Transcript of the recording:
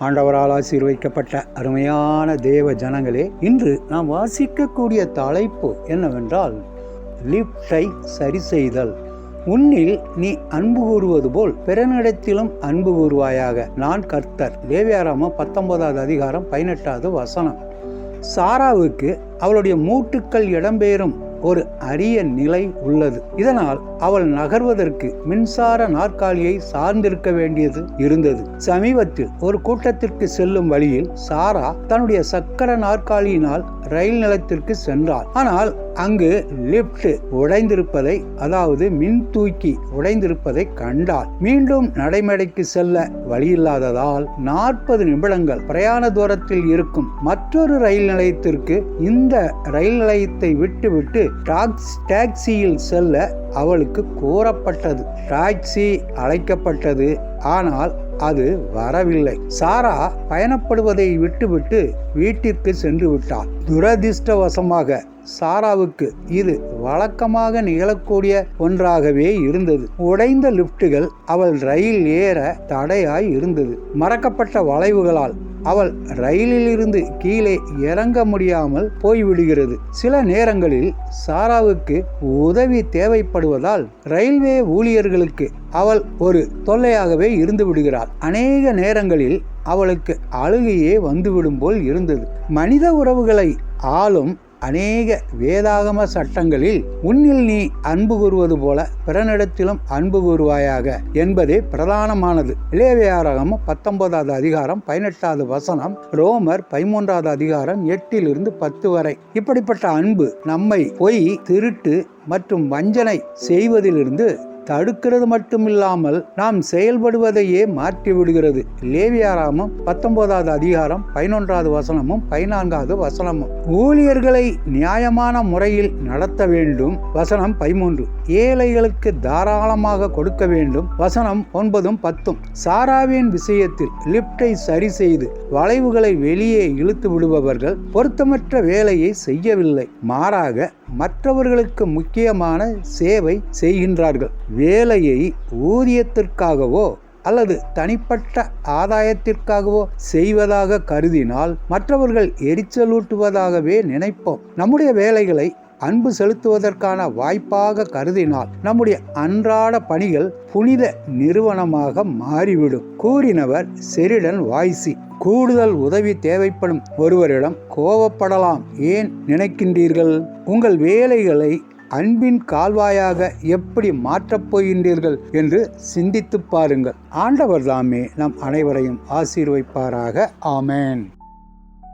ஆண்டவரால் ஆசீர்வதிக்கப்பட்ட அருமையான தேவ ஜனங்களே, இன்று நாம் வாசிக்கக்கூடிய தலைப்பு என்னவென்றால் லிப்டை சரி செய்தல். உன்னில் நீ அன்பு கூறுவது போல் பிறனிடத்திலும் அன்பு கூறுவாயாக, நான் கர்த்தர். லேவியாராமம் 19வது அதிகாரம் 18வது வசனம். சாராவுக்கு அவளுடைய மூட்டுக்கள் இடம்பெயரும் ஒரு அரிய நிலை உள்ளது. இதனால் அவள் நகர்வதற்கு மின்சார நாற்காலியை சார்ந்திருக்க வேண்டியது இருந்தது. சமீபத்தில் ஒரு கூட்டத்திற்கு செல்லும் வழியில் சாரா தன்னுடைய சக்கர நாற்காலியினால் ரயில் நிலையத்திற்கு சென்றாள். ஆனால் அங்கு லிப்ட் உடைந்திருப்பதை, அதாவது மின் தூக்கி உடைந்திருப்பதை கண்டாள். மீண்டும் நடைமேடைக்கு செல்ல வழியில்லாததால் 40 நிமிடங்கள் பிரயாண தூரத்தில் இருக்கும் மற்றொரு ரயில் நிலையத்திற்கு இந்த ரயில் நிலையத்தை விட்டுவிட்டு டாக்ஸியில் செல்ல அவளுக்கு கூறப்பட்டது. டாக்ஸி அழைக்கப்பட்டது, ஆனால் அது வரவில்லை. சாரா பயணப்படுவதை விட்டுவிட்டு வீட்டிற்கு சென்று விட்டாள். துரதிர்ஷ்டவசமாக சாராவுக்கு இது வழக்கமாக நிகழக்கூடிய ஒன்றாகவே இருந்தது. உடைந்த லிப்டுகள் அவள் ரயில் ஏற தடையாய் இருந்தது. மறக்கப்பட்ட வளைவுகளால் அவள் ரயிலில் இருந்து கீழே இறங்க முடியாமல் போய்விடுகிறது. சில நேரங்களில் சாராவுக்கு உதவி தேவைப்படுவதால் ரயில்வே ஊழியர்களுக்கு அவள் ஒரு தொல்லையாகவே இருந்து விடுகிறாள். அநேக நேரங்களில் அவளுக்கு அழுகையே வந்துவிடும் போல் இருந்தது. மனித உறவுகளை ஆளும் அநேக வேதாகம சட்டங்களில் உன்னில் நீ அன்பு கூறுவது போல பிறனிடத்திலும் அன்பு கூறுவாயாக என்பதே பிரதானமானது. லேவியாராகமம் 19வது அதிகாரம் 18வது வசனம், ரோமர் 13வது அதிகாரம் 8லிருந்து 10 வரை. இப்படிப்பட்ட அன்பு நம்மை பொய், திருட்டு மற்றும் வஞ்சனை செய்வதிலிருந்து தடுக்கிறது மட்டுமில்லாமல் நாம் செயல்படுவதையே மாற்றி விடுகிறது. லேவியாராமம் 19வது அதிகாரம் 11வது வசனமும் 14வது வசனமும். ஊழியர்களை நியாயமான முறையில் நடத்த வேண்டும், வசனம் 13. ஏழைகளுக்கு தாராளமாக கொடுக்க வேண்டும், வசனம் 9ம் 10ம். சாராவின் விஷயத்தில் லிப்டை சரி செய்து வளைவுகளை வெளியே இழுத்து விடுபவர்கள் பொருத்தமற்ற வேலையை செய்யவில்லை, மாறாக மற்றவர்களுக்கு முக்கியமான சேவை செய்கின்றார்கள். வேலையை ஊதியத்திற்காகவோ அல்லது தனிப்பட்ட ஆதாயத்திற்காகவோ செய்வதாக கருதினால் மற்றவர்கள் எரிச்சலூட்டுவதாகவே நினைப்போம். நம்முடைய வேலைகளை அன்பு செலுத்துவதற்கான வாய்ப்பாக கருதினால் நம்முடைய அன்றாட பணிகள் புனித நிறுவனமாக மாறிவிடும். கூறினவர் செரிடன் வாய்சி. கூடுதல் உதவி தேவைப்படும் ஒருவரிடம் கோபப்படலாம் ஏன் நினைக்கின்றீர்கள்? உங்கள் வேலைகளை அன்பின் கால்வாயாக எப்படி மாற்றப் போகின்றீர்கள் என்று சிந்தித்து பாருங்கள். ஆண்டவர் தாமே நம் அனைவரையும் ஆசீர்வதிப்பாராக. ஆமென்.